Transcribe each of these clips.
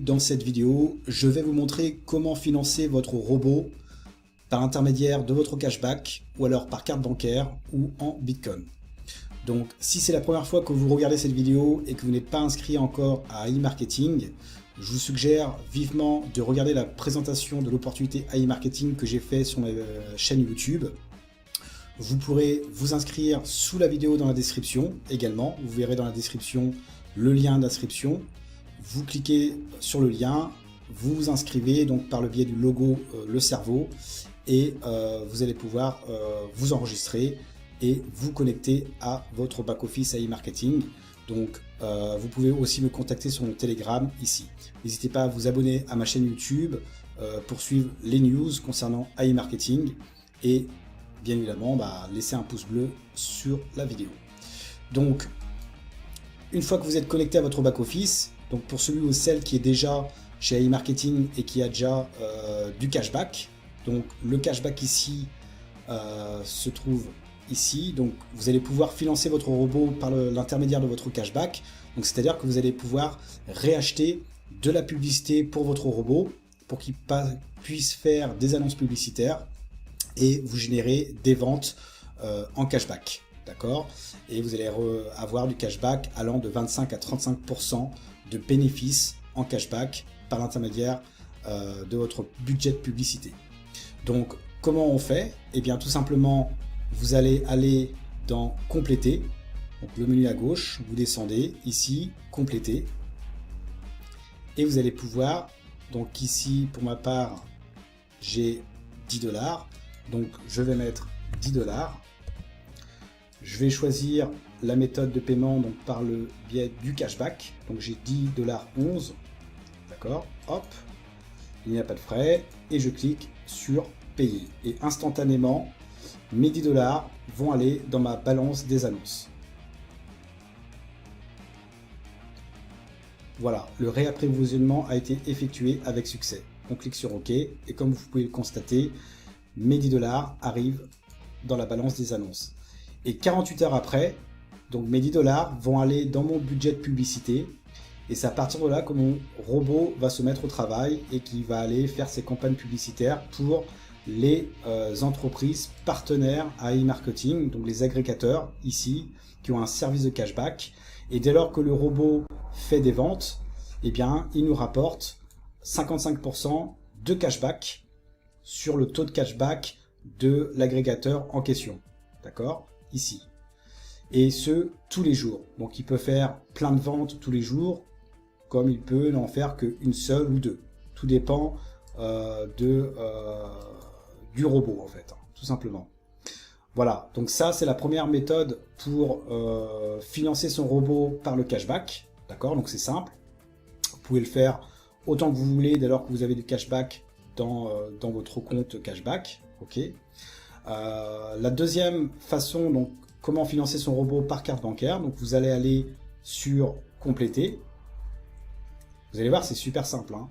dans cette vidéo, je vais vous montrer comment financer votre robot par l'intermédiaire de votre cashback ou alors par carte bancaire ou en Bitcoin. Donc si c'est la première fois que vous regardez cette vidéo et que vous n'êtes pas inscrit encore à AI Marketing, je vous suggère vivement de regarder la présentation de l'opportunité AI Marketing que j'ai fait sur ma chaîne YouTube. Vous pourrez vous inscrire sous la vidéo dans la description également. Vous verrez dans la description le lien d'inscription. Vous cliquez sur le lien, vous vous inscrivez donc par le biais du logo Le Cerveau et vous allez pouvoir vous enregistrer et vous connecter à votre back-office AI Marketing. Donc vous pouvez aussi me contacter sur mon Telegram ici. N'hésitez pas à vous abonner à ma chaîne YouTube pour suivre les news concernant AI Marketing et bien évidemment laissez un pouce bleu sur la vidéo. Donc une fois que vous êtes connecté à votre back-office, donc pour celui ou celle qui est déjà chez AI Marketing et qui a déjà du cashback, donc le cashback ici se trouve ici, donc vous allez pouvoir financer votre robot par l'intermédiaire de votre cashback, donc c'est-à-dire que vous allez pouvoir réacheter de la publicité pour votre robot pour qu'il puisse faire des annonces publicitaires et vous générer des ventes en cashback, d'accord? Et vous allez avoir du cashback allant de 25 à 35% de bénéfices en cashback par l'intermédiaire de votre budget de publicité. Donc comment on fait? Eh bien tout simplement vous allez aller dans compléter, donc le menu à gauche, vous descendez ici, compléter, et vous allez pouvoir, donc ici pour ma part j'ai 10 $, donc je vais mettre 10 $. Je vais choisir la méthode de paiement donc par le biais du cashback, donc j'ai 10,11 $, d'accord, hop, il n'y a pas de frais, et je clique sur payer, et instantanément mes 10 $ vont aller dans ma balance des annonces. Voilà, le réapprovisionnement a été effectué avec succès. On clique sur OK et comme vous pouvez le constater, mes 10 $ arrivent dans la balance des annonces. Et 48 heures après, donc mes 10 $ vont aller dans mon budget de publicité et c'est à partir de là que mon robot va se mettre au travail et qui va aller faire ses campagnes publicitaires pour les entreprises partenaires à AI Marketing, donc les agrégateurs ici, qui ont un service de cashback. Et dès lors que le robot fait des ventes, eh bien, il nous rapporte 55% de cashback sur le taux de cashback de l'agrégateur en question. D'accord? Ici. Et ce, tous les jours. Donc, il peut faire plein de ventes tous les jours, comme il peut n'en faire qu'une seule ou deux. Tout dépend du robot en fait, tout simplement. Voilà, donc ça c'est la première méthode pour financer son robot par le cashback, d'accord, donc c'est simple. Vous pouvez le faire autant que vous voulez dès lors que vous avez du cashback dans votre compte cashback, ok. La deuxième façon, donc comment financer son robot par carte bancaire, donc vous allez aller sur compléter. Vous allez voir, c'est super simple, hein.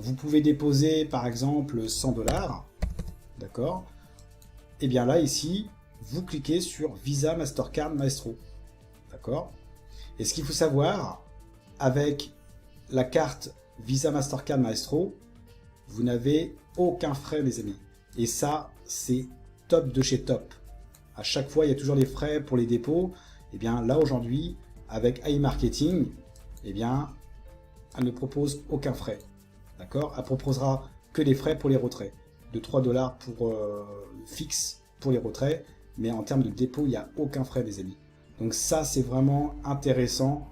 Vous pouvez déposer par exemple 100 $, d'accord? Et bien là ici, vous cliquez sur Visa, Mastercard, Maestro, d'accord? Et ce qu'il faut savoir, avec la carte Visa, Mastercard, Maestro, vous n'avez aucun frais mes amis. Et ça, c'est top de chez top. À chaque fois, il y a toujours des frais pour les dépôts. Et bien là aujourd'hui, avec AI Marketing, et bien elle ne propose aucun frais, d'accord? Elle proposera que des frais pour les retraits, de 3 $ pour fixe pour les retraits, mais en termes de dépôt, il n'y a aucun frais, des amis. Donc ça, c'est vraiment intéressant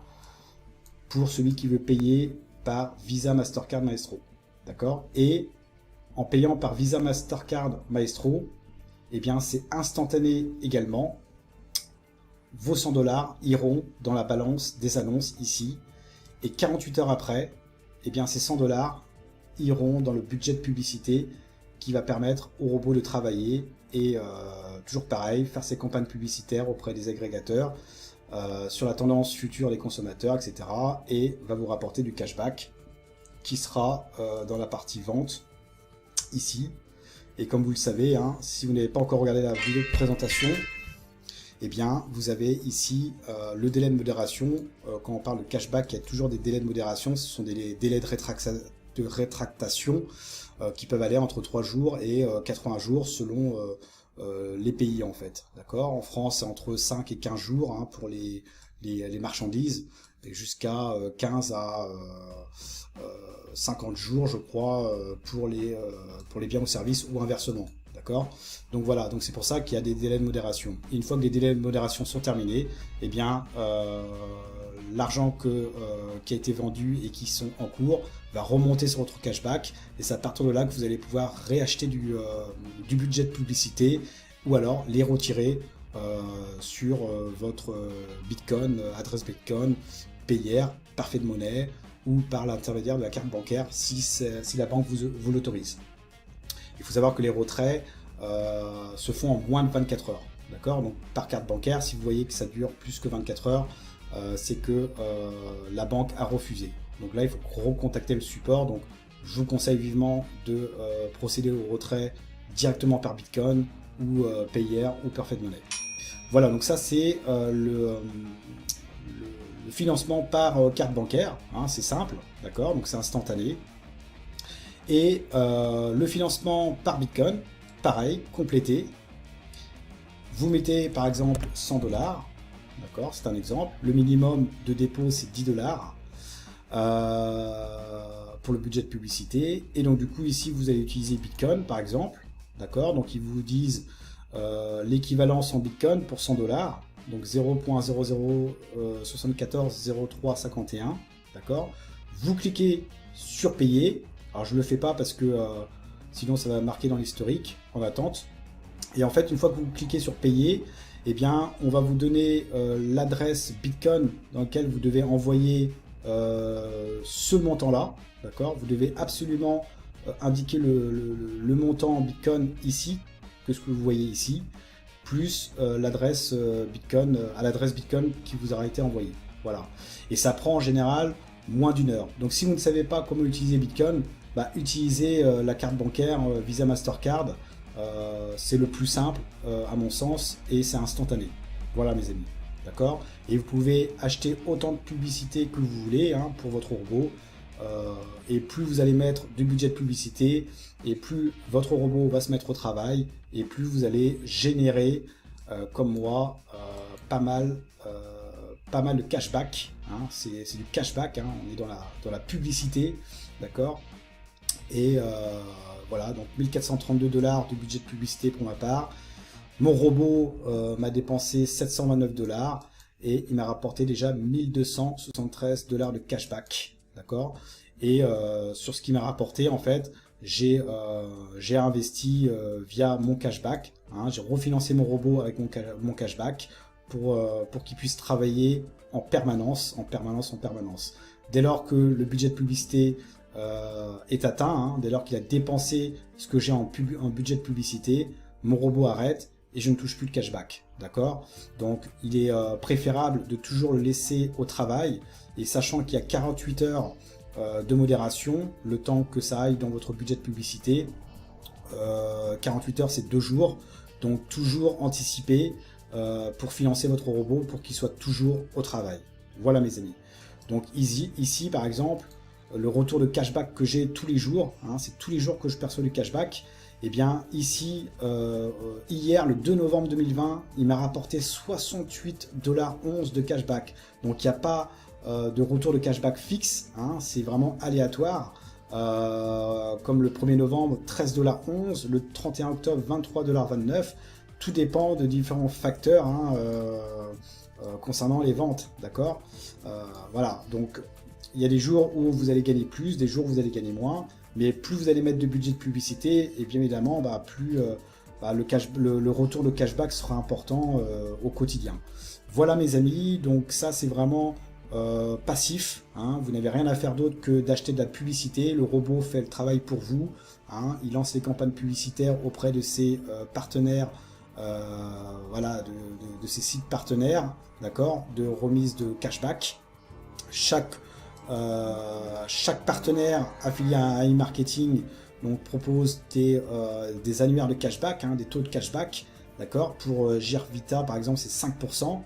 pour celui qui veut payer par Visa, Mastercard, Maestro, d'accord? Et en payant par Visa, Mastercard, Maestro, eh bien c'est instantané également. Vos 100 $ iront dans la balance des annonces ici. Et 48 heures après, eh bien ces 100 $ iront dans le budget de publicité qui va permettre au robot de travailler et toujours pareil, faire ses campagnes publicitaires auprès des agrégateurs sur la tendance future des consommateurs, etc. Et va vous rapporter du cashback qui sera dans la partie vente ici. Et comme vous le savez, hein, si vous n'avez pas encore regardé la vidéo de présentation, eh bien vous avez ici le délai de modération. Quand on parle de cashback, il y a toujours des délais de modération, ce sont des délais de rétractation qui peuvent aller entre 3 jours et 80 jours selon les pays en fait. D'accord. En France, c'est entre 5 et 15 jours hein, pour les marchandises, et jusqu'à 15 à 50 jours, je crois, pour les biens ou services, ou inversement. D'accord. Donc voilà, donc c'est pour ça qu'il y a des délais de modération. Et une fois que les délais de modération sont terminés, eh bien l'argent qui a été vendu et qui sont en cours va remonter sur votre cashback, et c'est à partir de là que vous allez pouvoir réacheter du budget de publicité, ou alors les retirer sur votre Bitcoin, adresse Bitcoin, Payeer, Parfait de monnaie, ou par l'intermédiaire de la carte bancaire si la banque vous l'autorise. Il faut savoir que les retraits se font en moins de 24 heures. D'accord. Donc par carte bancaire, si vous voyez que ça dure plus que 24 heures, c'est que la banque a refusé. Donc là, il faut recontacter le support. Donc je vous conseille vivement de procéder au retrait directement par Bitcoin ou Payeer ou Parfait de monnaie. Voilà, donc ça c'est le financement par carte bancaire, hein, c'est simple, d'accord, donc c'est instantané. Et le financement par Bitcoin, pareil, complété. Vous mettez par exemple 100 $, d'accord, c'est un exemple. Le minimum de dépôt c'est 10 $ pour le budget de publicité. Et donc du coup ici vous allez utiliser Bitcoin par exemple, d'accord. Donc ils vous disent l'équivalence en Bitcoin pour 100 $, donc 0.00740351, d'accord. Vous cliquez sur payer. Alors je le fais pas parce que sinon ça va marquer dans l'historique en attente. Et en fait, une fois que vous cliquez sur payer, eh bien on va vous donner l'adresse Bitcoin dans laquelle vous devez envoyer ce montant là, d'accord. Vous devez absolument indiquer le montant en Bitcoin ici, que ce que vous voyez ici, plus l'adresse Bitcoin, à l'adresse Bitcoin qui vous aura été envoyée. Voilà. Et ça prend en général moins d'1 heure. Donc si vous ne savez pas comment utiliser Bitcoin, bah, utilisez la carte bancaire Visa Mastercard. C'est le plus simple à mon sens, et c'est instantané. Voilà mes amis. D'accord. Et vous pouvez acheter autant de publicité que vous voulez hein, pour votre robot. Et plus vous allez mettre de budget de publicité, et plus votre robot va se mettre au travail, et plus vous allez générer, comme moi, pas mal de cashback. Hein, c'est du cashback, hein, on est dans la publicité, d'accord. Et voilà, donc 1432 $ de budget de publicité pour ma part. Mon robot m'a dépensé 729 $, et il m'a rapporté déjà 1273 $ de cashback. D'accord. Et sur ce qui m'a rapporté, en fait, j'ai investi via mon cashback. Hein, j'ai refinancé mon robot avec mon cashback pour qu'il puisse travailler en permanence. Dès lors que le budget de publicité est atteint, hein, dès lors qu'il a dépensé ce que j'ai en budget de publicité, mon robot arrête et je ne touche plus de cashback. D'accord. Donc il est préférable de toujours le laisser au travail, et sachant qu'il y a 48 heures de modération, le temps que ça aille dans votre budget de publicité. 48 heures c'est 2 jours, donc toujours anticiper pour financer votre robot pour qu'il soit toujours au travail. Voilà mes amis. Donc ici par exemple, le retour de cashback que j'ai tous les jours, hein, c'est tous les jours que je perçois du cashback. Et bien ici, hier le 2 novembre 2020, il m'a rapporté 68,11 $ de cashback. Donc il n'y a pas de retour de cashback fixe, hein, c'est vraiment aléatoire. Comme le 1er novembre, 13,11 $, le 31 octobre, 23,29 $. Tout dépend de différents facteurs hein, concernant les ventes, d'accord. Voilà, donc il y a des jours où vous allez gagner plus, des jours où vous allez gagner moins. Mais plus vous allez mettre de budget de publicité, et bien évidemment, plus le retour de cashback sera important au quotidien. Voilà mes amis, donc ça c'est vraiment passif. Hein, vous n'avez rien à faire d'autre que d'acheter de la publicité. Le robot fait le travail pour vous. Hein, il lance les campagnes publicitaires auprès de ses partenaires, voilà, de ses sites partenaires, d'accord, de remise de cashback. Chaque partenaire affilié à e-marketing donc propose des annuaires de cashback, hein, des taux de cashback, D'accord? Pour Girvita, par exemple, c'est 5%.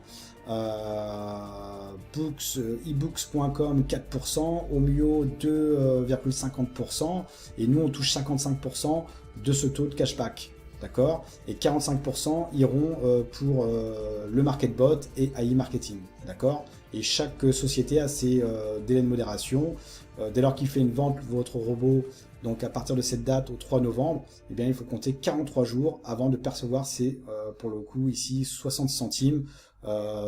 ebooks.com 4%, Omio 2,50%, et nous on touche 55% de ce taux de cashback. D'accord? Et 45% iront pour le MarketBot et AI Marketing. D'accord? Et chaque société a ses délais de modération. Dès lors qu'il fait une vente, votre robot, donc à partir de cette date au 3 novembre, eh bien, il faut compter 43 jours avant de percevoir ces, pour le coup ici, 60 centimes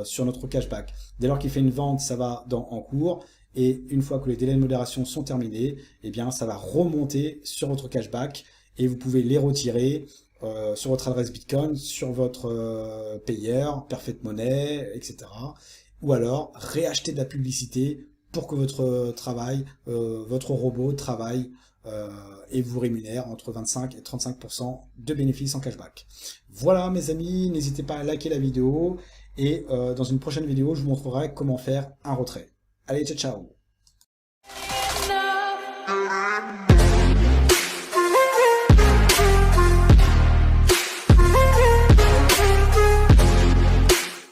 sur notre cashback. Dès lors qu'il fait une vente, ça va en cours. Et une fois que les délais de modération sont terminés, eh bien, ça va remonter sur votre cashback et vous pouvez les retirer sur votre adresse Bitcoin, sur votre payeur, Perfect Money, etc. Ou alors réacheter de la publicité pour que votre votre robot travaille et vous rémunère entre 25 et 35% de bénéfices en cashback. Voilà mes amis, n'hésitez pas à liker la vidéo et dans une prochaine vidéo, je vous montrerai comment faire un retrait. Allez, ciao ciao!